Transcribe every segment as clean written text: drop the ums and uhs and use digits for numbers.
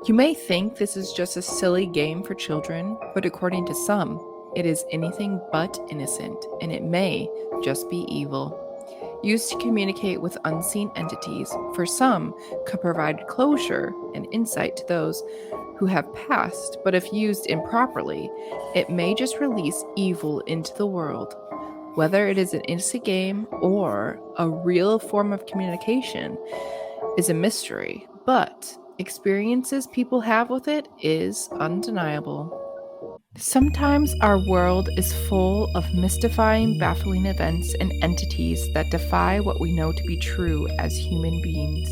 You may think this is just a silly game for children, but according to some, it is anything but innocent, and it may just be evil. Used to communicate with unseen entities, for some, could provide closure and insight to those who have passed, but if used improperly, it may just release evil into the world. Whether it is an innocent game or a real form of communication is a mystery, but experiences people have with it is undeniable. Sometimes our world is full of mystifying, baffling events and entities that defy what we know to be true as human beings.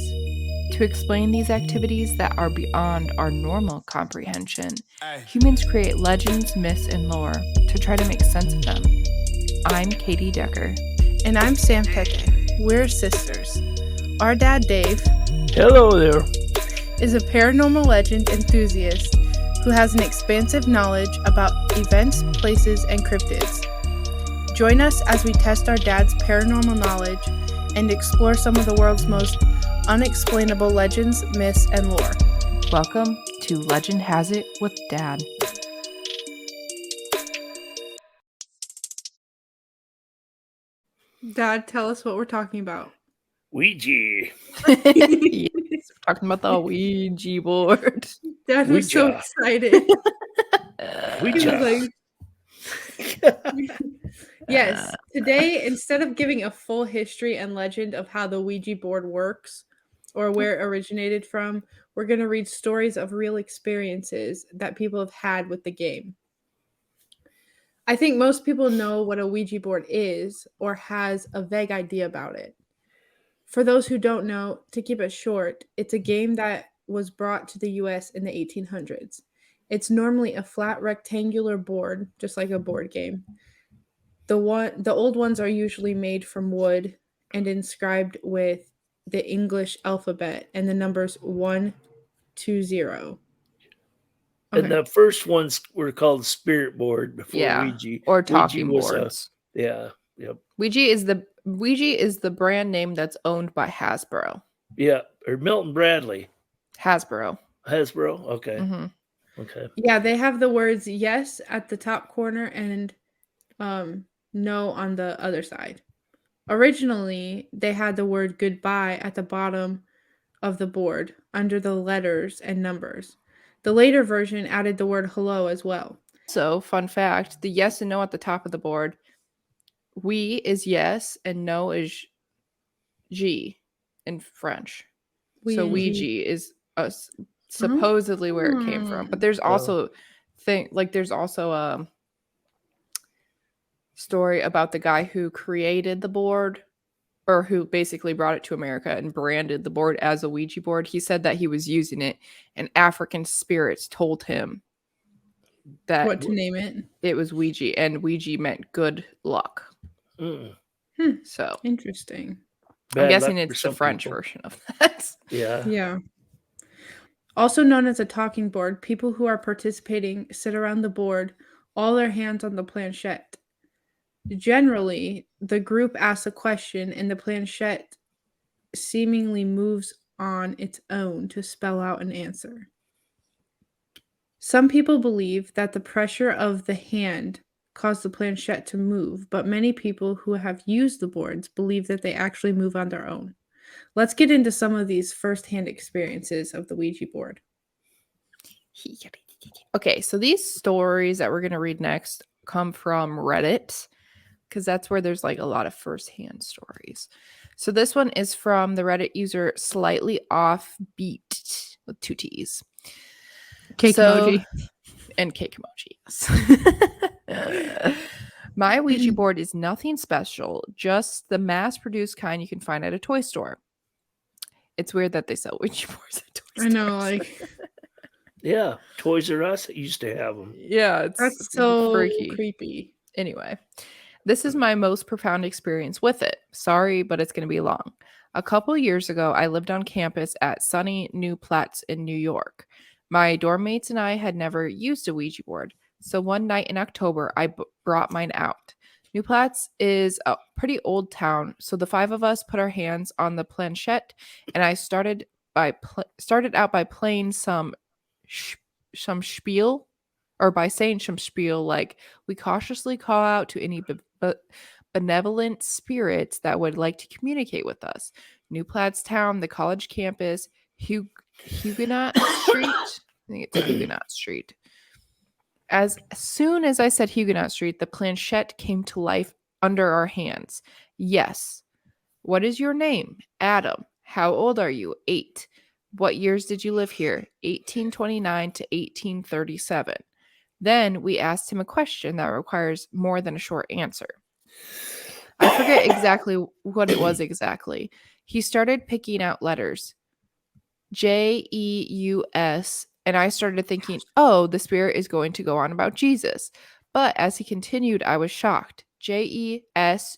To explain these activities that are beyond our normal comprehension, humans create legends, myths, and lore to try to make sense of them. I'm Katie Decker. And I'm Sam Pepe. We're sisters. Our dad, Dave, Hello there. is a paranormal legend enthusiast who has an expansive knowledge about events, places, and cryptids. Join us as we test our dad's paranormal knowledge and explore some of the world's most unexplainable legends, myths, and lore. Welcome to Legend Has It with Dad. Dad, tell us what we're talking about. Ouija. Yes, we're talking about the Ouija board. Dad was so Ouija. excited. He was Ouija. like, yes, today, instead of giving a full history and legend of how the Ouija board works or where it originated from, we're going to read stories of real experiences that people have had with the game. I think most people know what a Ouija board is or has a vague idea about it. For those who don't know, to keep it short, it's a game that was brought to the US in the 1800s. It's normally a flat rectangular board, just like a board game. The old ones are usually made from wood and inscribed with the English alphabet and the numbers 1, 2, 0. And the first ones were called spirit board before Yeah, Ouija. or talking Ouija was boards. yep. Ouija is the brand name that's owned by Hasbro. Yeah, or Milton Bradley. Hasbro. Okay. Mm-hmm. Okay. Yeah, they have the words yes at the top corner and no on the other side. Originally, they had the word goodbye at the bottom of the board under the letters and numbers. The later version added the word hello as well. So, fun fact, the yes and no at the top of the board, oui is yes and no is G in French. So Ouija is supposedly where it came from. But there's also there's also a story about the guy who created the board, or who basically brought it to America and branded the board as a Ouija board. He said that he was using it, and African spirits told him that what to name it. It was Ouija, and Ouija meant good luck. So interesting. I'm guessing it's the French version of that. Yeah. Also known as a talking board, people who are participating sit around the board, all their hands on the planchette. Generally, the group asks a question and the planchette seemingly moves on its own to spell out an answer. Some people believe that the pressure of the hand caused the planchette to move, but many people who have used the boards believe that they actually move on their own. Let's get into some of these first-hand experiences of the Ouija board. Okay, so these stories that we're going to read next come from Reddit, because that's where there's like a lot of first-hand stories. So this one is from the Reddit user Slightly Offbeat with 2 T's. Cake emoji. And cake emojis. My Ouija board is nothing special, just the mass-produced kind you can find at a toy store. It's weird that they sell Ouija boards at toy stores. I know, like... Yeah, Toys R Us used to have them. Yeah, that's so freaky. Creepy. Anyway, this is my most profound experience with it. Sorry, but it's going to be long. A couple years ago, I lived on campus at sunny New Platts in New York. My dorm mates and I had never used a Ouija board, so one night in October, I brought mine out. New Platts is a pretty old town, so the 5 of us put our hands on the planchette, and I started out by playing some some spiel, or by saying some spiel, like, we cautiously call out to any benevolent spirits that would like to communicate with us. New Plattstown, the college campus, Huguenot Street. I think it's Huguenot Street. As soon as I said Huguenot Street, the planchette came to life under our hands. Yes. What is your name? Adam. How old are you? 8. What years did you live here? 1829 to 1837. Then we asked him a question that requires more than a short answer. I forget exactly what it was exactly. He started picking out letters. Jeus, and I started thinking, oh, the spirit is going to go on about Jesus. But as he continued, I was shocked. Jesuis.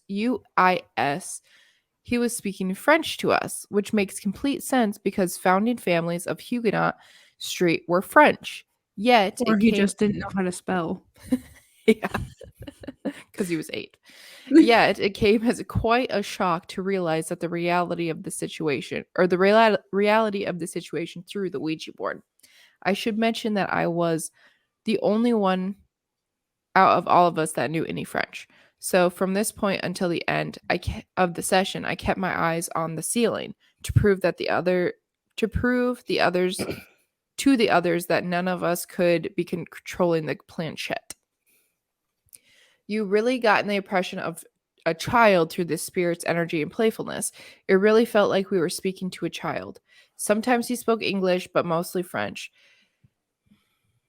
He was speaking French to us, which makes complete sense because founding families of Huguenot Street were French. Yet Or he just didn't know how to spell. Yeah, because he was 8. Yet it came as quite a shock to realize that the reality of the situation, or the reality of the situation through the Ouija board. I should mention that I was the only one out of all of us that knew any French. So from this point until the end of the session, I kept my eyes on the ceiling to prove to the others that none of us could be controlling the planchette. You really got the impression of a child through this spirit's energy and playfulness. It really felt like we were speaking to a child. Sometimes he spoke English, but mostly French.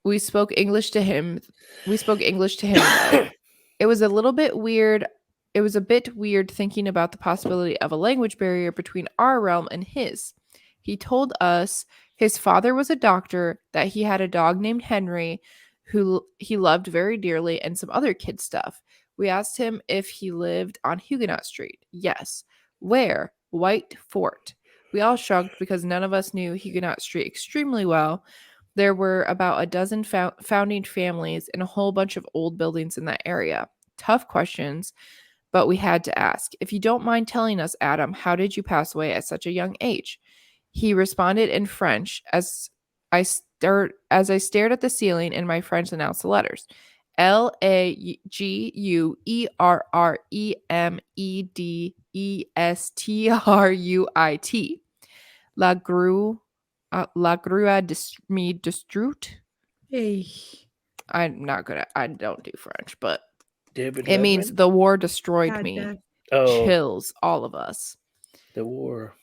We spoke English to him. Though. It was a little bit weird. It was a bit weird thinking about the possibility of a language barrier between our realm and his. He told us his father was a doctor, that he had a dog named Henry, who he loved very dearly, and some other kid stuff. We asked him if he lived on Huguenot Street. Yes. Where? White Fort. We all shrugged because none of us knew Huguenot Street extremely well. There were about a dozen founding families and a whole bunch of old buildings in that area. Tough questions, but we had to ask. If you don't mind telling us, Adam, how did you pass away at such a young age? He responded in French as I stared at the ceiling, and my French announced the letters. LAGUERMEDESTRUIT. La Grua Destrut. Hey. I'm not good at, I don't do French, but David it means the war destroyed God, me. Dad. Chills all of us. The war.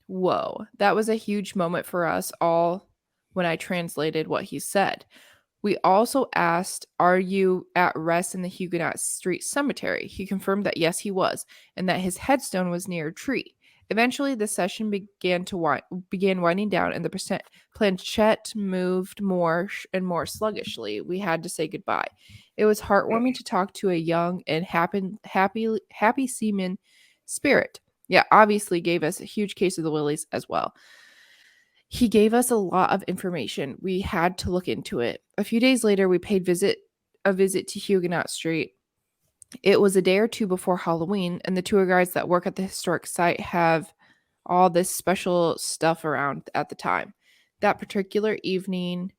Whoa. That was a huge moment for us all when I translated what he said. We also asked, are you at rest in the Huguenot Street Cemetery? He confirmed that yes, he was, and that his headstone was near a tree. Eventually, the session began winding down, and the planchette moved more and more sluggishly. We had to say goodbye. It was heartwarming to talk to a young and happy seaman spirit. Yeah, obviously gave us a huge case of the willies as well. He gave us a lot of information. We had to look into it. A few days later, we paid a visit to Huguenot Street. It was a day or two before Halloween, and the tour guides that work at the historic site have all this special stuff around at the time. That particular evening,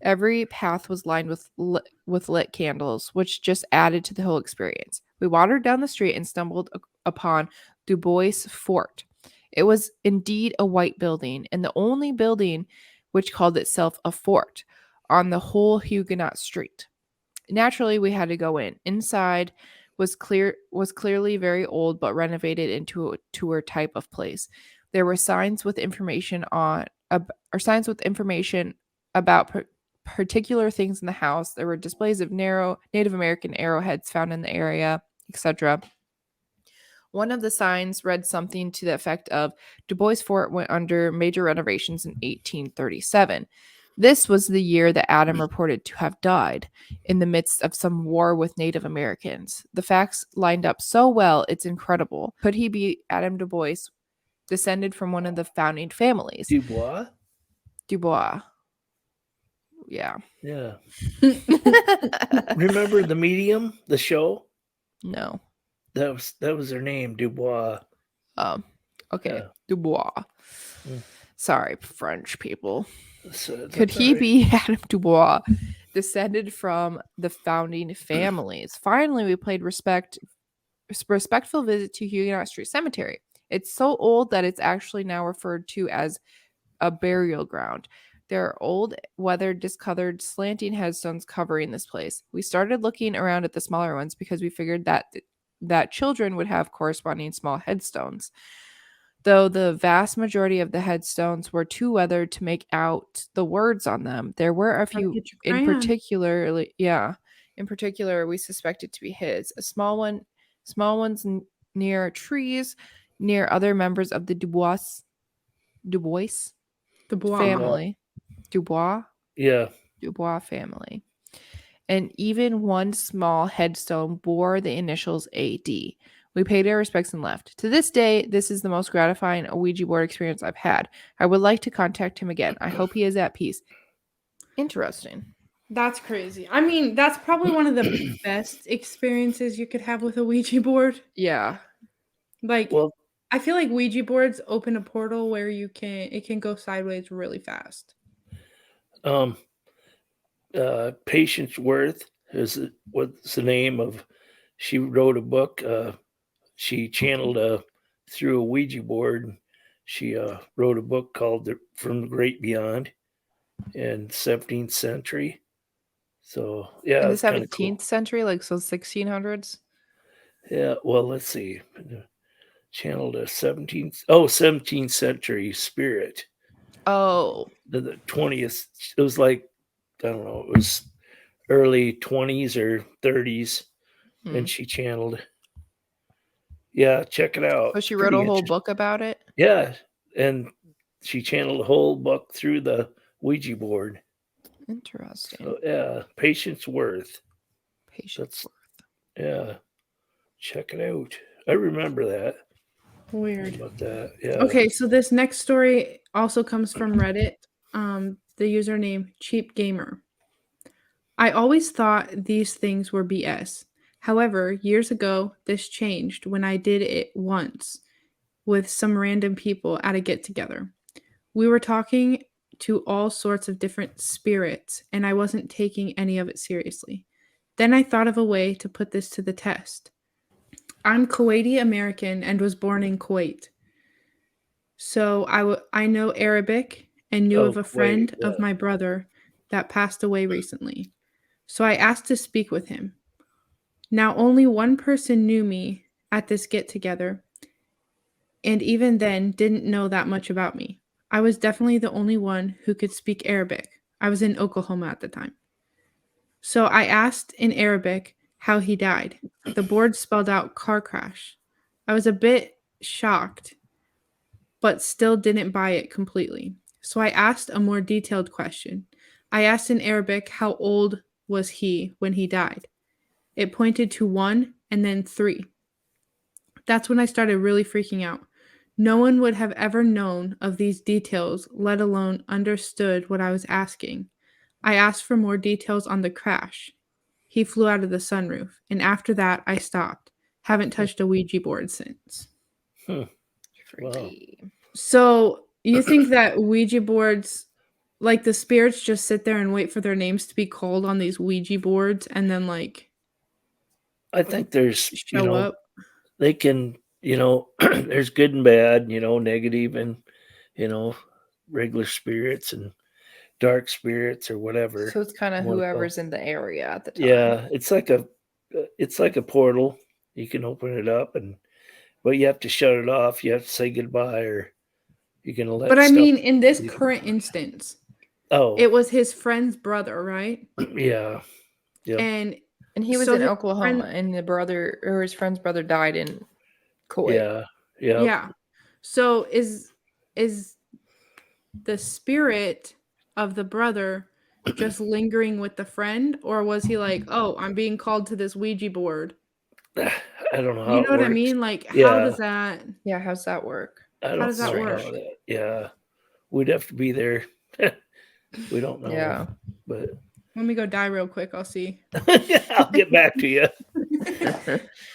every path was lined with lit candles, which just added to the whole experience. We wandered down the street and stumbled upon Du Bois Fort. It was indeed a white building, and the only building which called itself a fort on the whole Huguenot Street. Naturally, we had to go in. Inside was clearly very old, but renovated into a tour type of place. There were signs with information about particular things in the house. There were displays of Native American arrowheads found in the area, etc. One of the signs read something to the effect of Du Bois Fort went under major renovations in 1837. This was the year that Adam reported to have died, in the midst of some war with Native Americans. The facts lined up so well, it's incredible. Could he be Adam Du Bois, descended from one of the founding families? Dubois? Dubois. Yeah. Yeah. Remember The Medium, the show? No. That was their name, Dubois. Okay. Yeah. Dubois. Sorry, French people. So Could that's he all right. be Adam Dubois, descended from the founding families? Finally, we paid respectful visit to Huguenot Street Cemetery. It's so old that it's actually now referred to as a burial ground. There are old, weathered, discolored, slanting headstones covering this place. We started looking around at the smaller ones because we figured that children would have corresponding small headstones. Though the vast majority of the headstones were too weathered to make out the words on them, there were a Gotta few get your in crayon. particular we suspected to be his. Small ones near trees, near other members of the Dubois The bois. family. Dubois Yeah. family. And even one small headstone bore the initials AD. We paid our respects and left. To this day, this is the most gratifying Ouija board experience I've had. I would like to contact him again. I hope he is at peace. Interesting. That's crazy. I mean, that's probably one of the best experiences you could have with a Ouija board. Yeah. Like, Well, I feel like Ouija boards open a portal where it can go sideways really fast. Patience Worth is what's the name of. She wrote a book. She channeled through a Ouija board. She wrote a book called From the Great Beyond in the 17th century. So yeah, In the it's kind of 17th cool. century, like so 1600s. Yeah, well, let's see. Channeled a 17th century spirit. Oh, The 20th. It was like, I don't know. It was early 20s or 30s, and she channeled. Yeah, check it out. So she It's wrote pretty a whole interesting. book about it. Yeah, and she channeled the whole book through the Ouija board. Interesting. So yeah, Patience Worth. Patience. Yeah, check it out. I remember that. Weird. About that. Yeah. Okay, so this next story also comes from Reddit. The username Cheap Gamer. I always thought these things were BS. However, years ago, this changed when I did it once with some random people at a get together. We were talking to all sorts of different spirits, and I wasn't taking any of it seriously. Then I thought of a way to put this to the test. I'm Kuwaiti American and was born in Kuwait. So I know Arabic and knew of a friend of my brother that passed away recently. So I asked to speak with him. Now, only one person knew me at this get together, and even then didn't know that much about me. I was definitely the only one who could speak Arabic. I was in Oklahoma at the time. So I asked in Arabic how he died. The board spelled out car crash. I was a bit shocked, but still didn't buy it completely. So I asked a more detailed question. I asked in Arabic how old was he when he died. It pointed to 1 and then 3. That's when I started really freaking out. No one would have ever known of these details, let alone understood what I was asking. I asked for more details on the crash. He flew out of the sunroof, and after that, I stopped. Haven't touched a Ouija board since. Freaky. So, you think that Ouija boards, like the spirits just sit there and wait for their names to be called on these Ouija boards and then, like, I think there's, show up? they can, there's good and bad, negative and, regular spirits and dark spirits or whatever. So it's kind of you wanna call. whoever's in the area at the time. Yeah, it's like a portal. You can open it up, but you have to shut it off. You have to say goodbye, or you're gonna let. But I stuff mean, in this leave. current instance, Oh, it was his friend's brother, right? yeah. And he was so in his Oklahoma, friend- and his friend's brother died in Kuwait. Yeah. Yeah. So is the spirit of the brother just lingering with the friend, or was he like, "Oh, I'm being called to this Ouija board"? I don't know how You it know what I works. mean? Like, how Yeah. does that? Yeah, how's that work? I don't How does that know work? how that. Yeah, we'd have to be there. We don't know. Yeah. But Let me go die real quick. I'll see. I'll get back to you.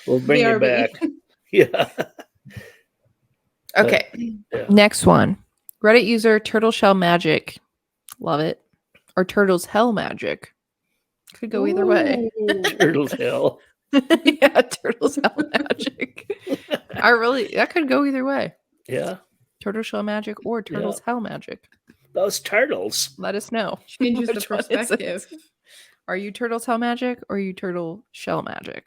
We'll bring you BRB. back. Yeah. Okay. Yeah. Next one. Reddit user Turtle Shell Magic. Love it. Or Turtles Hell Magic. Could go either way. Ooh. Turtles hell. Yeah, Turtles Hell Magic. That could go either way. Yeah. Turtle Shell Magic or Turtles Hell Magic. Those turtles. Let us know. Changes the Which one is it? perspective. Are you Turtles Hell Magic or are you Turtle Shell Magic?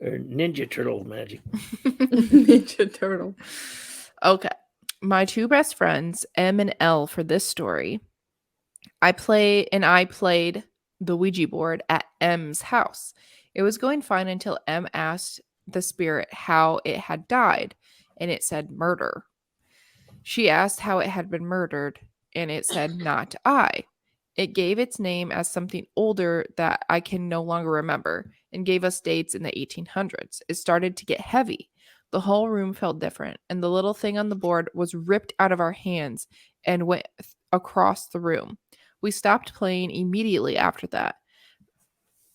Or Ninja Turtle magic. Ninja Turtle. Okay. My two best friends, M and L, for this story. I played the Ouija board at M's house. It was going fine until M asked the spirit how it had died, and it said murder. She asked how it had been murdered, and it said not I. It gave its name as something older that I can no longer remember, and gave us dates in the 1800s. It started to get heavy. The whole room felt different, and the little thing on the board was ripped out of our hands and went across the room. We stopped playing immediately after that.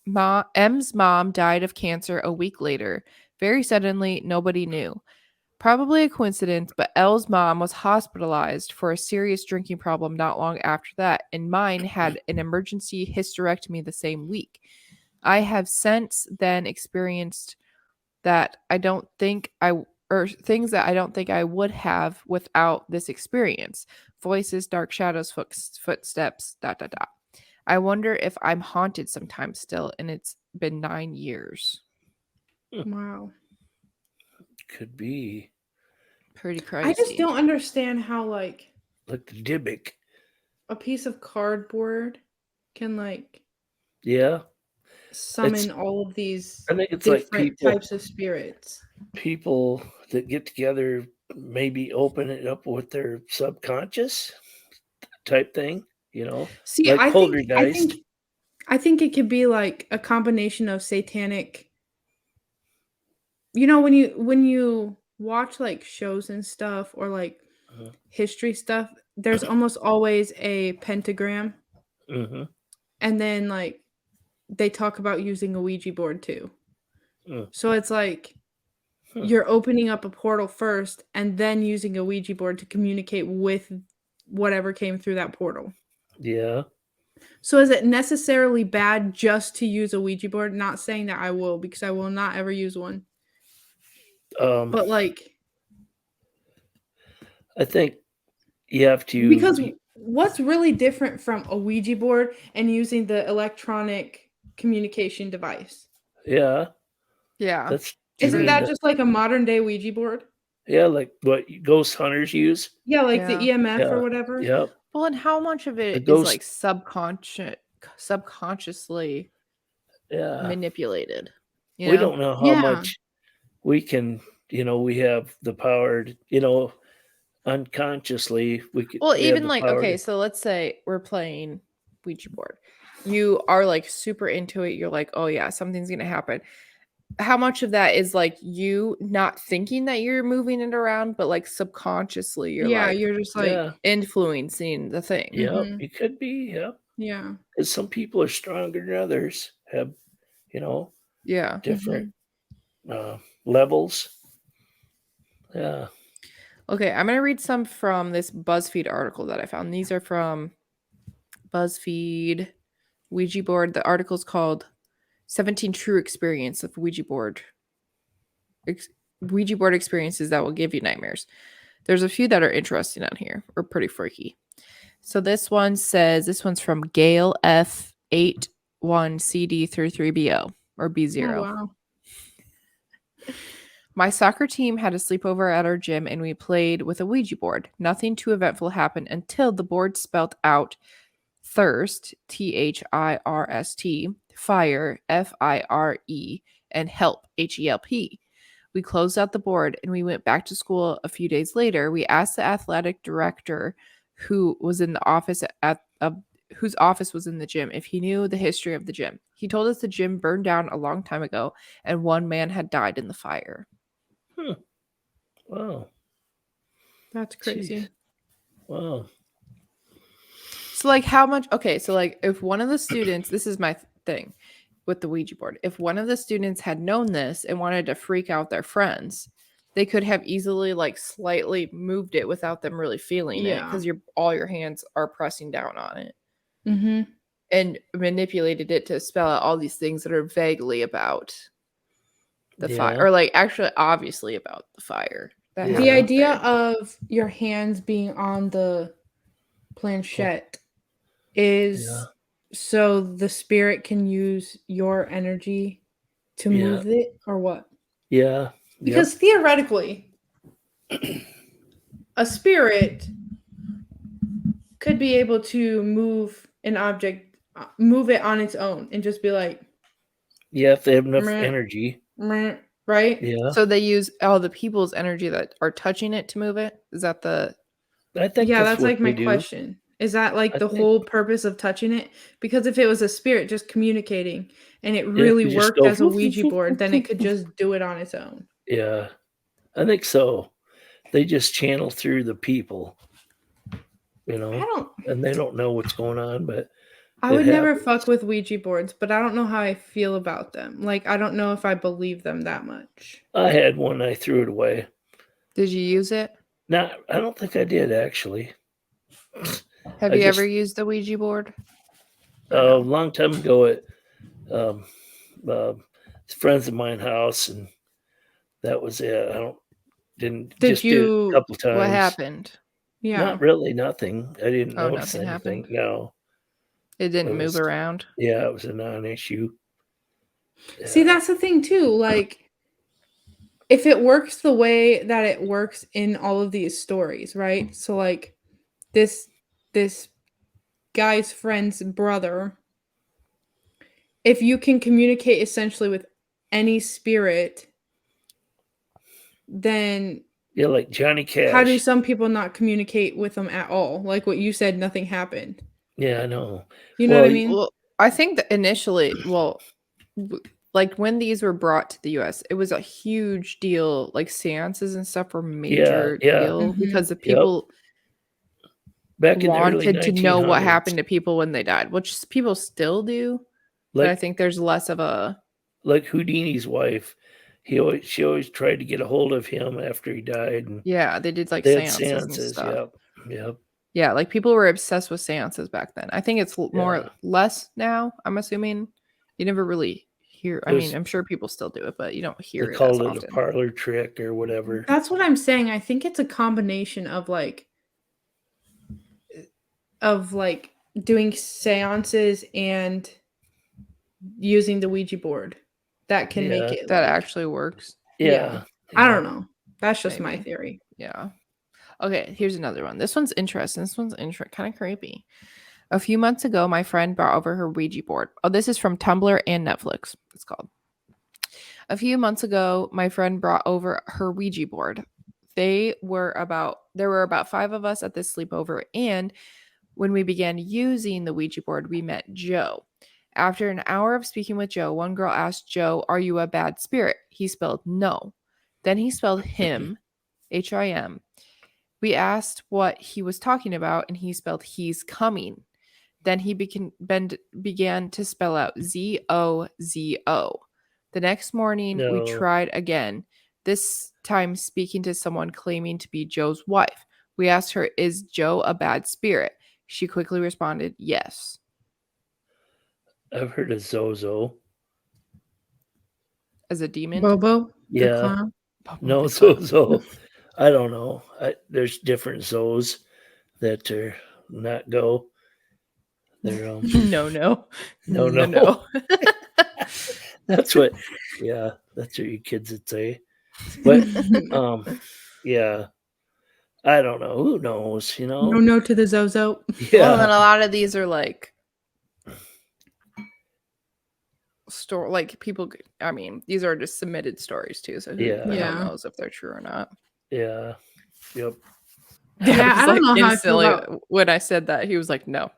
M's mom died of cancer a week later. Very suddenly, nobody knew. Probably a coincidence, but Elle's mom was hospitalized for a serious drinking problem not long after that, and mine had an emergency hysterectomy the same week. I have since then experienced that things that I don't think I would have without this experience. Voices, dark shadows, footsteps, ... I wonder if I'm haunted sometimes still, and it's been 9 years. Wow. Could be. Pretty crazy. I just don't understand how like the Dybbuk. a piece of cardboard can like Yeah. summon all of these I think it's different types of spirits. People that get together maybe open it up with their subconscious type thing, See, like I poltergeist. think it could be like a combination of satanic. When you watch like shows and stuff or like history stuff, there's almost always a pentagram. Mm-hmm. And then like they talk about using a Ouija board too. So it's like you're opening up a portal first and then using a Ouija board to communicate with whatever came through that portal. Yeah. So is it necessarily bad just to use a Ouija board? Not saying that I will, because I will not ever use one. But like, I think you have to, because what's really different from a Ouija board and using the electronic communication device? Yeah. Isn't that just like a modern day Ouija board? Yeah, like what ghost hunters use. Yeah, like the EMF or whatever. Yeah. Well, and how much of it is like subconsciously manipulated? We don't know how much we can, we have the power to, unconsciously we could. Well, even like, okay, so let's say we're playing Ouija board. You are like super into it. You're like, oh yeah, something's going to happen. How much of that is like you not thinking that you're moving it around, but like subconsciously you're just like influencing the thing. Yeah, it could be. Yeah. Yeah. Because some people are stronger than others, have, different levels. Yeah. Okay, I'm going to read some from this BuzzFeed article that I found. These are from BuzzFeed Ouija board. The article is called 17 True Experience of Ouija board experiences that will give you nightmares. There's a few that are interesting on here, or pretty freaky. So this one's from Gail F81CD33BO or B0. Oh, wow. My soccer team had a sleepover at our gym and we played with a Ouija board. Nothing too eventful happened until the board spelt out thirst, THIRST, fire, FIRE, and help, HELP. We closed out the board and we went back to school a few days later. We asked the athletic director who was in the office whose office was in the gym if he knew the history of the gym. He told us the gym burned down a long time ago and one man had died in the fire. Wow. That's crazy. Jeez. Wow. So like how much, okay, so like if one of the students, this is my thing with the Ouija board, if one of the students had known this and wanted to freak out their friends, they could have easily like slightly moved it without them really feeling it, because all your hands are pressing down on it. Mm-hmm. And manipulated it to spell out all these things that are vaguely about the fire, or like actually obviously about the fire. The idea of your hands being on the planchette is so the spirit can use your energy to move it, or what? Yeah. Because theoretically, a spirit could be able to move an object, move it on its own, and just be like, yeah, if they have enough energy, right? Yeah. So they use all the people's energy that are touching it to move it. Is that the? I think that's like my question. Is that like the whole purpose of touching it? Because if it was a spirit just communicating and it really worked as a Ouija board, then it could just do it on its own. Yeah, I think so. They just channel through the people, and they don't know what's going on, but I would never fuck with Ouija boards, but I don't know how I feel about them. Like, I don't know if I believe them that much. I had one, I threw it away. Did you use it? No, I don't think I did, actually. Have you ever used the Ouija board? A long time ago at friends of mine house, and that was it. Did it a couple times. What happened? Yeah. Not really, nothing. I didn't notice anything. Happened? No. It didn't move around? Yeah, it was a non-issue. Yeah. See, that's the thing too. Like, if it works the way that it works in all of these stories, right? So like this guy's friend's brother, if you can communicate essentially with any spirit, then like Johnny Cash. How do some people not communicate with them at all? Like what you said, nothing happened. Yeah, I know. You know what I mean? Well, I think that initially, like when these were brought to the US, it was a huge deal. Like seances and stuff were major deal because the people back in wanted to know what happened to people when they died, which people still do. But I think there's less of a like Houdini's wife. She always tried to get a hold of him after he died. And they did like seances and stuff. Yep. Yeah, like people were obsessed with seances back then. I think it's less now. I'm assuming you never really hear. I mean, I'm sure people still do it, but you don't hear it. They called it a parlor trick or whatever. That's what I'm saying. I think it's a combination of like doing seances and using the Ouija board that can make it that actually works. Yeah. I don't know. That's just my theory. Yeah. Okay, here's another one. This one's interesting. Kind of creepy. A few months ago, my friend brought over her Ouija board. Oh, this is from Tumblr and Netflix. It's called. A few months ago, my friend brought over her Ouija board. There were about 5 of us at this sleepover, and when we began using the Ouija board, we met Joe. After an hour of speaking with Joe, one girl asked Joe, "Are you a bad spirit?" He spelled no. Then he spelled him, H-I-M. We asked what he was talking about, and he spelled he's coming. Then he began to spell out Z-O-Z-O. The next morning, we tried again, this time speaking to someone claiming to be Joe's wife. We asked her, "Is Joe a bad spirit?" She quickly responded, "Yes." I've heard of Zozo. As a demon? Bobo? Yeah. No, Zozo. I don't know. There's different Zos that are not go. They're No. That's what your kids would say. But yeah. I don't know. Who knows, No to the Zozo. Yeah. Well, and a lot of these are like people. I mean, these are just submitted stories too. So who knows if they're true or not? Yeah. Yep. Yeah, I don't know how I feel about... when I said that. He was like, "No."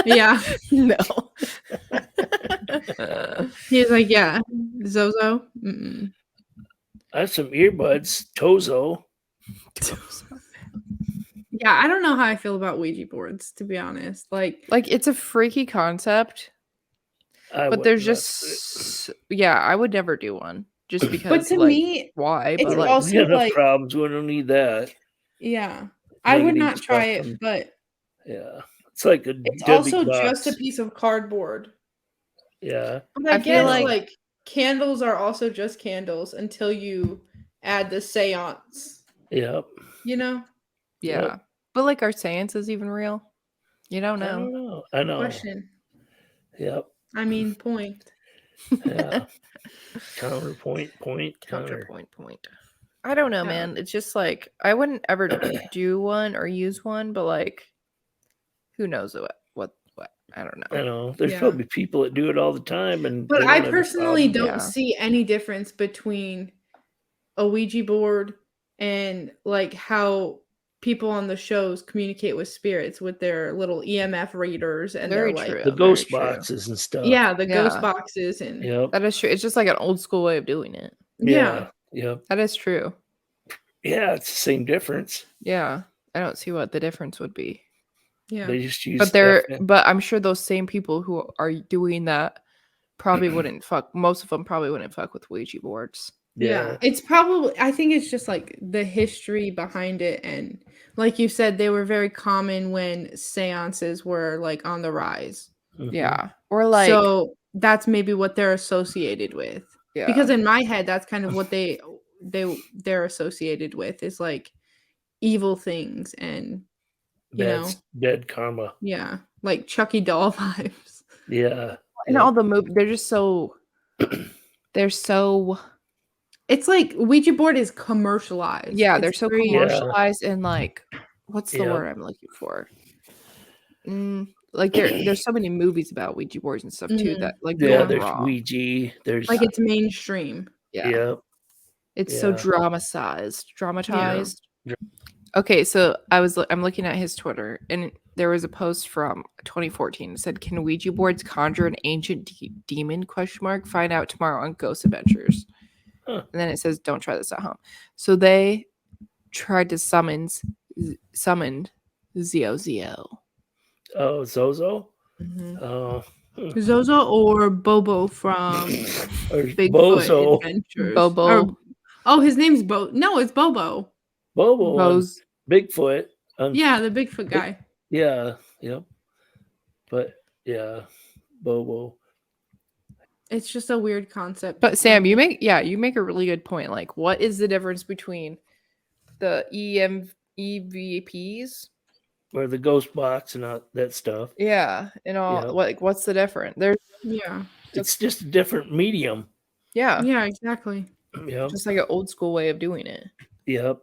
Yeah. No. He's like, "Yeah, Zozo." Mm-mm. I have some earbuds. Tozo. Yeah, I don't know how I feel about Ouija boards, to be honest. Like it's a freaky concept. But there's just I would never do one. just because. But to like, me, why? it's But like, also- we got enough like- problems. We don't need that. yeah, I would Negative not try stuff it, and- but Yeah, it's like a it's deadly also box. just a piece of cardboard. Yeah, But I I feel guess like- like candles are also just candles until you add the seance. yep. You know? yeah. Yep. But like, are seances even real? You don't I don't know. know. I know. Question. Yep. I mean, point. Yeah. Counterpoint. Counter. Point. I don't know, Yeah. man. It's just like I wouldn't ever do one or use one, but like, who knows what? I don't know. I know. There's Yeah. probably people that do it all the time, and But they I don't have a personally problem. don't Yeah. see any difference between a Ouija board and like how people on the shows communicate with spirits with their little EMF readers and Very their like true. the very ghost true. boxes and stuff. yeah, the Yeah. ghost boxes and Yep. That is true. It's just like an old school way of doing it. yeah. Yep. That is true. Yeah, it's the same difference. Yeah. I don't see what the difference would be. Yeah. They just use But I'm sure those same people who are doing that probably wouldn't fuck. Most of them probably wouldn't fuck with Ouija boards. Yeah, it's probably, I think it's just like the history behind it. And like you said, they were very common when seances were like on the rise. Mhm. Yeah. Or like, So that's maybe what they're associated with. yeah. Because in my head, that's kind of what they're associated with is like evil things and you That's dead karma. yeah, like Chucky doll vibes. Yeah. and Yep. all the movies, they're so, It's like Ouija board is commercialized. yeah, they're It's so very- commercialized and like, what's the Yeah. word I'm looking for? Like there's so many movies about Ouija boards and stuff too Mhm. that like Yeah, going there's wrong. Ouija. There's like it's mainstream. Yeah. Yep. It's so Yeah. dramatized. Okay, so I'm looking at his Twitter, and there was a post from 2014. It said, "Can Ouija boards conjure an ancient demon? ? Find out tomorrow on Ghost Adventures." Huh. And then it says, "Don't try this at home." So they tried to summoned Zio. Oh, Zozo. Mhm. Oh, Zozo or Bobo from or Bigfoot Bozo. Adventures. Bobo. Oh, his name's Bo. No, it's Bobo. Bobo. on Bose. Bigfoot. on- Yeah, the Bigfoot guy. Yeah. Yep. But yeah, Bobo. It's just a weird concept. But Sam, you make a really good point. Like, what is the difference between the EVPs? Or the ghost box and all that stuff. Yeah, and all Yeah. what's the difference? There's Yeah. It's just a different medium. yeah, Yeah, exactly. Yep. just like an old school way of doing it. Yep.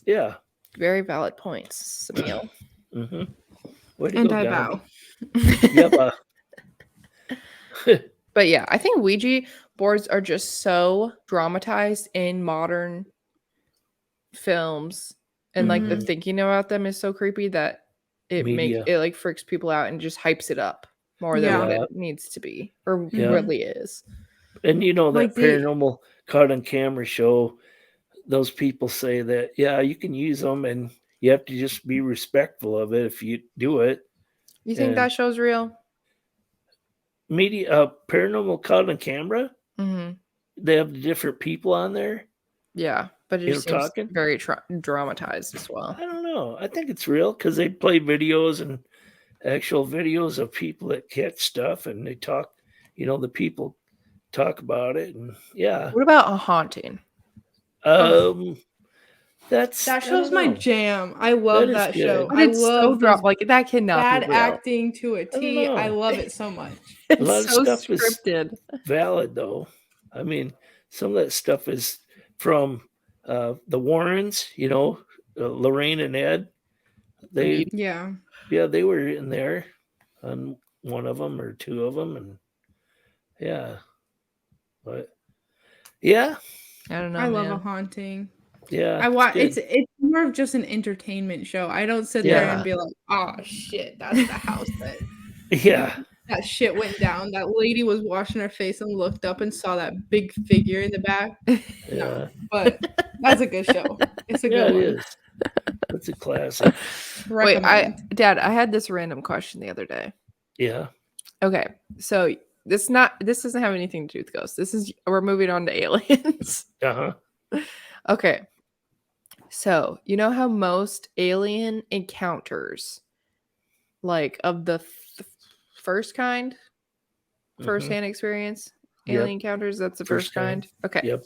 Yeah. Very valid points, Samil. Mm-hmm. Way to And go, I Donnie. bow. Yep. But yeah, I think Ouija boards are just so dramatized in modern films, and like the Mhm. thinking about them is so creepy that Media. it like freaks people out and just hypes it up more than Yeah. what it needs to be or Yeah. really is. And you know that Like the- paranormal caught on camera show, those people say that, yeah, you can use them and you have to just be respectful of it if you do it. You think And- that show's real? Paranormal caught on camera, Mm-hmm. they have different people on there. Yeah, but it You just know, seems talking? very dramatized as well. I don't know. I think it's real because they play videos and actual videos of people that catch stuff and they talk, the people talk about it. And yeah. What about a haunting? That's That I show's don't my know. jam. I love That is that good. show. But I it's so love those like that cannot bad be real. acting to a T. know. I love it so much. It's lot of so stuff is- scripted. Valid though. I mean, some of that stuff is from the Warrens, Lorraine and Ed. They Yeah. they were in there on one of them or two of them, and yeah, but yeah, I don't know. I love a man. haunting. yeah. I watch good. it's more of just an entertainment show. I don't sit there Yeah. and be like, oh shit, that's the house Yeah, that shit went down. That lady was washing her face and looked up and saw that big figure in the back. yeah, But that's a good show. It's a yeah. good It one. is. It's a classic. Wait, Recommend. Dad, I had this random question the other day. Yeah. Okay, so This doesn't have anything to do with ghosts. We're moving on to aliens. Okay. So, you know how most alien encounters, like of the first kind, first-hand experience, alien encounters, that's the first kind? Okay. Yep.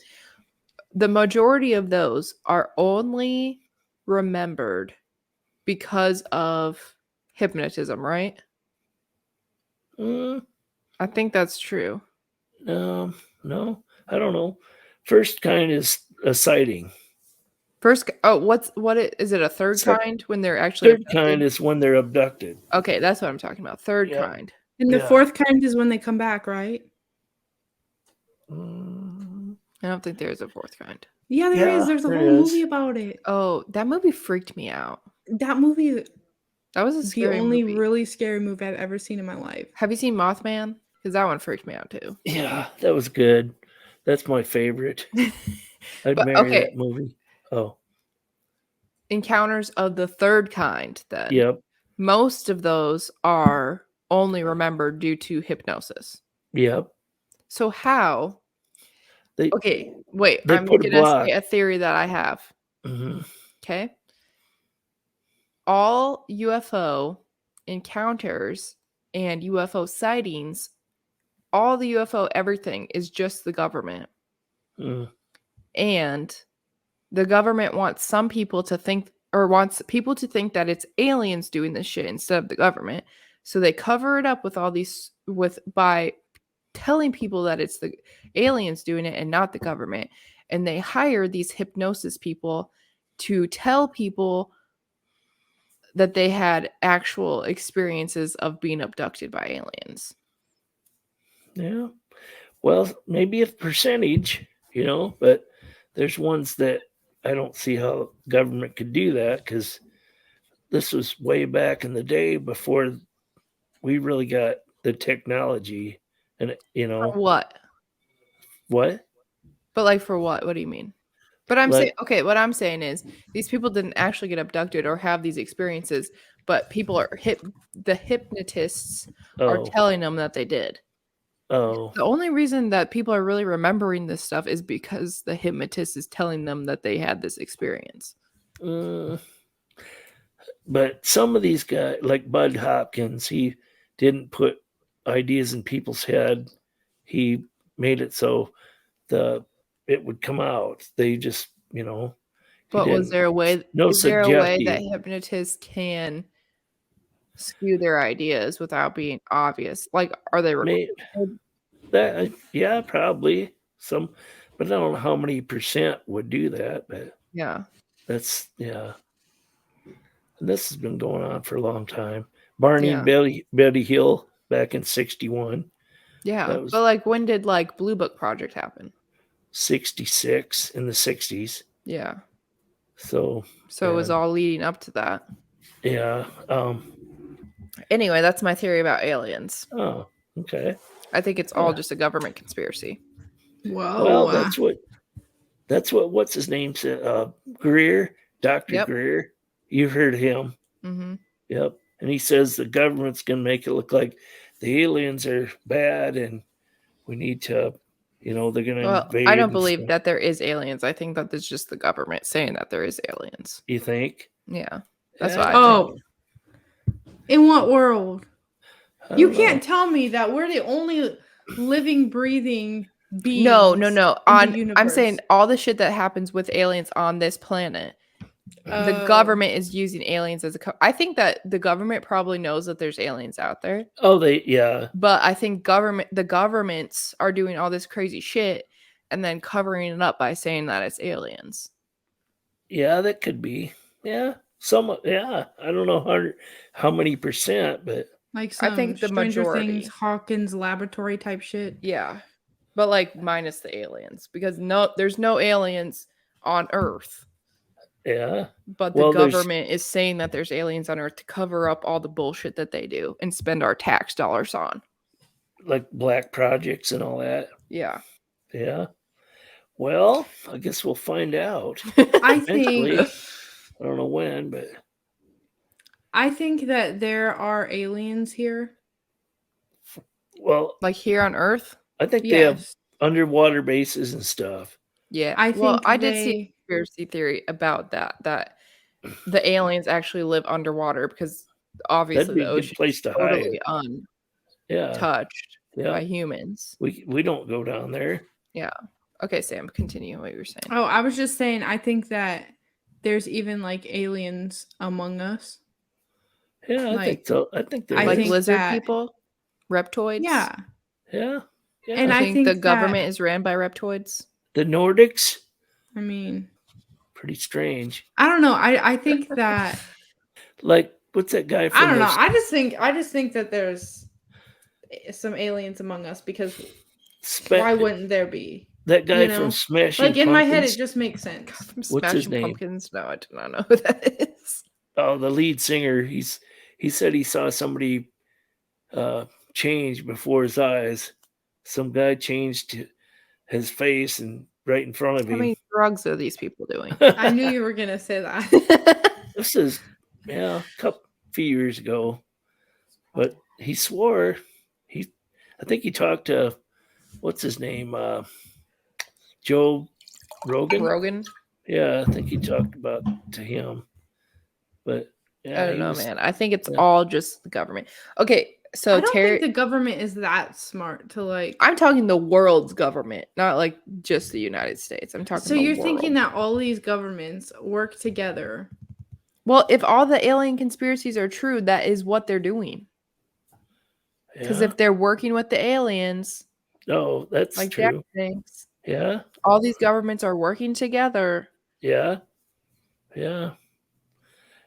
The majority of those are only remembered because of hypnotism, right? Mm, I think that's true. no, I don't know. First kind is a sighting. Is it a third kind when they're actually Third abducted? kind is when they're abducted. Okay, that's what I'm talking about. Third Yep. kind. And the fourth kind is when they come back, right? I don't think there's a fourth kind. Yeah, there is. There's a whole movie about it. Oh, that movie freaked me out. That movie, That was a the scary only movie. really scary movie I've ever seen in my life. Have you seen Mothman? Because that one freaked me out too. Yeah, that was good. That's my favorite. I'd marry that movie. Oh. Encounters of the third kind, then. Yep. Most of those are only remembered due to hypnosis. Yep. So how? Okay, wait. They I'm put a gonna block. say a theory that I have. Okay. All UFO encounters and UFO sightings, all the UFO everything is just the government. And the government wants people to think that it's aliens doing this shit instead of the government. So they cover it up with all these by telling people that it's the aliens doing it and not the government. And they hire these hypnosis people to tell people that they had actual experiences of being abducted by aliens. Yeah. Well, maybe a percentage, but there's ones that I don't see how government could do that, because this was way back in the day before we really got the technology. And, For what? What? But like for what? What do you mean? But I'm saying, okay, what I'm saying is these people didn't actually get abducted or have these experiences, but people are the hypnotists are telling them that they did. Oh. The only reason that people are really remembering this stuff is because the hypnotist is telling them that they had this experience. But some of these guys, like Bud Hopkins, he didn't put ideas in people's head. He made it so it would come out. They just, But is there a way that hypnotists can skew their ideas without being obvious? Like, are they recorded? Yeah, probably some, but I don't know how many percent would do that. But that's And this has been going on for a long time. Barney and Betty Hill back in 1961. Yeah, but like when did like Blue Book Project happen? 1966 in the 1960s. Yeah. So it was all leading up to that. Yeah. Anyway, that's my theory about aliens. Oh, okay. I think it's all just a government conspiracy. Whoa. Well, that's what what's his name said. Greer, Dr. Greer. You've heard of him. Mm-hmm. Yep. And he says the government's going to make it look like the aliens are bad and we need to, they're going to invade. I don't believe that there is aliens. I think that it's just the government saying that there is aliens. You think? Yeah. That's why I think. In what world? You can't tell me that we're the only living, breathing beings. No. I'm saying all the shit that happens with aliens on this planet. The government is using aliens as I think that the government probably knows that there's aliens out there. Oh, yeah. But I think the governments are doing all this crazy shit and then covering it up by saying that it's aliens. Yeah, that could be. Yeah. I don't know how many percent, but like some I think the Stranger majority. Things, Hawkins laboratory type shit. Yeah. But like minus the aliens, because there's no aliens on Earth. Yeah. But the government is saying that there's aliens on Earth to cover up all the bullshit that they do and spend our tax dollars on. Like black projects and all that. Yeah. Yeah. Well, I guess we'll find out. I think. I don't know when, but. I think that there are aliens here. Well, Like here on Earth? I think they have Yes. underwater bases and stuff. Yeah. I Well, think I did see a they. conspiracy theory about that the aliens actually live underwater because That'd obviously be the a good ocean place is to hide. totally Yeah, untouched by yeah. humans. We don't go down there. Yeah. Okay, Sam, continue what you were saying. Oh, I was just saying. I think that there's even like aliens among us. Yeah, I think Like, so. I think there I Like is. think lizard that. people? Reptoids? Yeah, Yeah, yeah. and You I think the think that. government is ran by reptoids? The Nordics, I mean, pretty strange. I don't know. I think that. Like, what's that guy I from don't know. the I just think that there's some aliens among us because why Spe- wouldn't there be? that guy You from know, Smashing like in my head, it Pumpkins? just makes sense. From What's his Smashing name? Pumpkins? No, I do not know who that is. Oh, the lead singer. He said he saw somebody change before his eyes. Some guy changed his face and right in front of How him. many drugs are these people doing? I knew you were gonna say that. This is a few years ago, but he swore I think he talked to what's his name, Joe Rogan. Rogan? Yeah, I think he talked about to him, but yeah, I don't he know, was. man. I think it's yeah. all just the government. Okay, so I don't Terry, think the government is that smart to like. I'm talking the world's government, not like just the United States. I'm talking So the you're world. thinking that all these governments work together? Well, if all the alien conspiracies are true, that is what they're doing. Because Yeah. if they're working with the aliens, No, that's like Jack true. thinks, Yeah, all these governments are working together. yeah, yeah.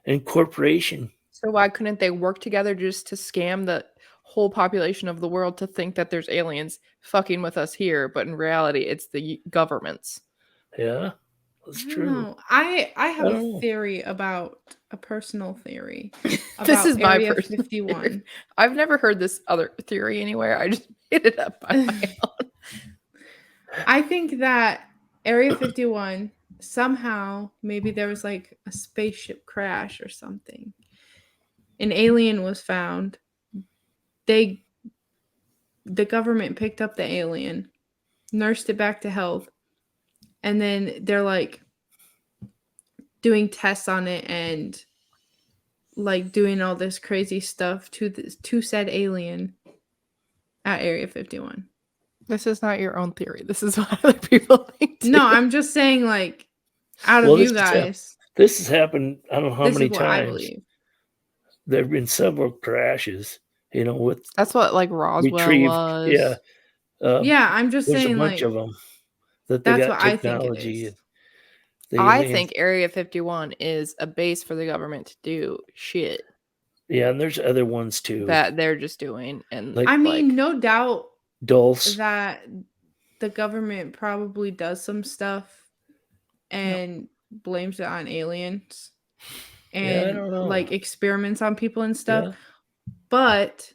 And corporation. So why couldn't they work together just to scam the whole population of the world to think that there's aliens fucking with us here, but in reality, it's the governments. Yeah, that's I don't true. know. I have I a don't know. theory about a personal theory This about is my Area personal 51. theory. I've never heard this other theory anywhere. I just made it up on my own. I think that Area 51 somehow maybe there was like a spaceship crash or something. An alien was found. The government picked up the alien, nursed it back to health, and then they're like doing tests on it and like doing all this crazy stuff to said alien at Area 51. This is not your own theory. This is what other people think too. No, I'm just saying like out of Well, you guys, this has happened. I don't know how this many is what I times. believe. There have been several crashes. With That's what like Roswell retrieved. was. Yeah, Yeah, I'm just there's saying a bunch like of them that they that's got what I think it technology. is. The I aliens- think Area 51 is a base for the government to do shit Yeah, and there's other ones too. that they're just doing. And Like- I mean, no doubt Dulce. that the government probably does some stuff and blames it on aliens and don't know. like experiments on people and stuff. Yeah. But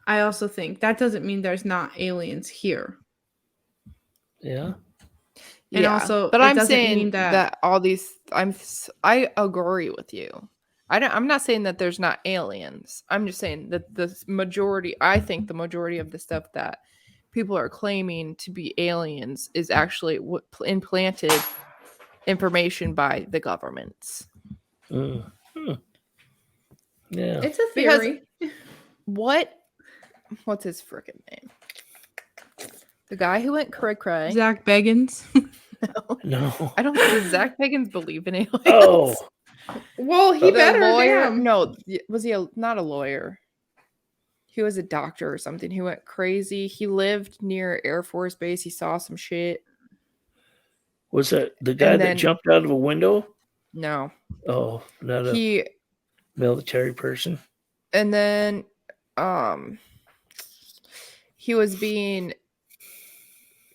I also think that doesn't mean there's not aliens here. Yeah. And also, but it I'm doesn't saying mean that all these, I agree with you. I'm not saying that there's not aliens. I'm just saying that I think the majority of the stuff that people are claiming to be aliens is actually implanted information by the governments. Yeah. It's a Because- theory. What's his freaking name? The guy who went cray-cray. Zach Bagans. No. I don't. Does Zach Bagans believe in aliens? Oh. Well, he The better. lawyer? Damn. No, was he not a lawyer? He was a doctor or something. He went crazy. He lived near Air Force Base. He saw some shit. Was that the guy that jumped out of a window? No. Oh, not a military person. And then he was being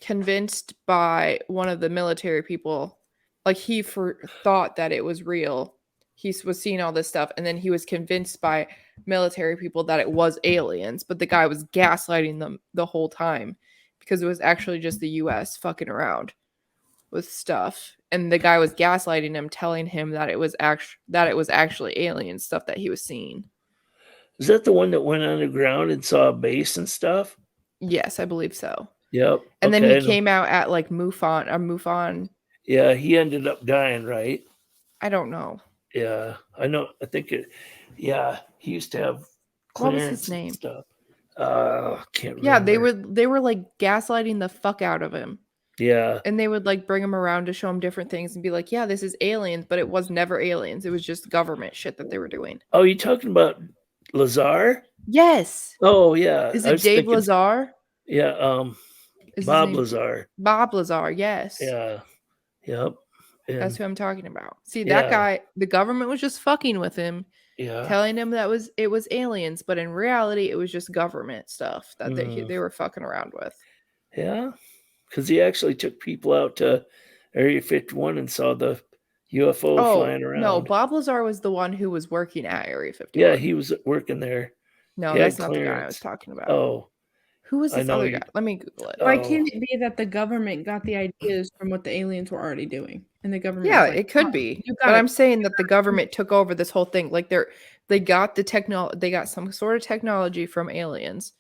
convinced by one of the military people. Like he thought that it was real. He was seeing all this stuff, and then he was convinced by military people that it was aliens, but the guy was gaslighting them the whole time because it was actually just the US fucking around with stuff. And the guy was gaslighting him, telling him that it was actually alien stuff that he was seeing. Is that the one that went underground and saw a base and stuff? Yes, I believe so. Yep. And then okay, he I know. came out at like MUFON. Yeah, he ended up dying, right? I don't know. Yeah, I know. I think it. Yeah, he used to have What was clearance his name? and stuff. Can't remember. Yeah, they were like gaslighting the fuck out of him. Yeah. And they would like bring him around to show him different things and be like, yeah, this is aliens, but it was never aliens. It was just government shit that they were doing. Oh, you talking about Lazar? Yes. Oh yeah. Is I it was Dave thinking- Lazar? Yeah. Is his Bob name- Lazar. Bob Lazar, yes. Yeah. Yep. That's who I'm talking about. See, Yeah. that guy, the government was just fucking with him, Yeah. telling him that it was aliens, but in reality, it was just government stuff that Mm. they were fucking around with. Yeah. Because he actually took people out to Area 51 and saw the UFO flying around. No, Bob Lazar was the one who was working at Area 51. Yeah, he was working there. No, he had that's not the guy I clearance. was talking about. Oh, Who was I this know other you- guy? Let me Google it. Why Oh. can't it be that the government got the ideas from what the aliens were already doing? And the government Yeah, was like, it could "Oh, be. you got But it." I'm saying that the government took over this whole thing. Like they got the technology, they got some sort of technology from aliens,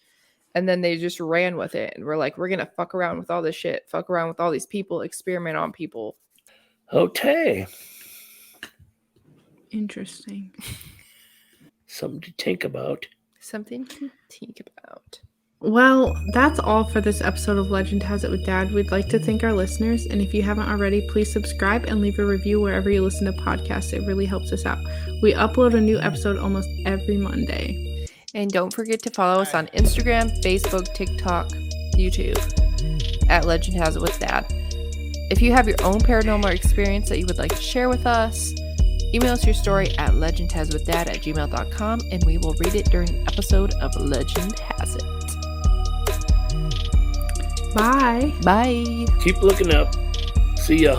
and then they just ran with it and we're like, we're gonna fuck around with all this shit, fuck around with all these people, experiment on people. Okay. Interesting. Something to think about. Something to think about. Well, that's all for this episode of Legend Has It with Dad. We'd like to thank our listeners, and if you haven't already, please subscribe and leave a review wherever you listen to podcasts. It really helps us out. We upload a new episode almost every Monday. And don't forget to follow us on Instagram, Facebook, TikTok, YouTube at Legend Has It with Dad. If you have your own paranormal experience that you would like to share with us, email us your story at legendhaswithdad@gmail.com and we will read it during an episode of Legend Has It. Bye. Bye. Keep looking up. See ya.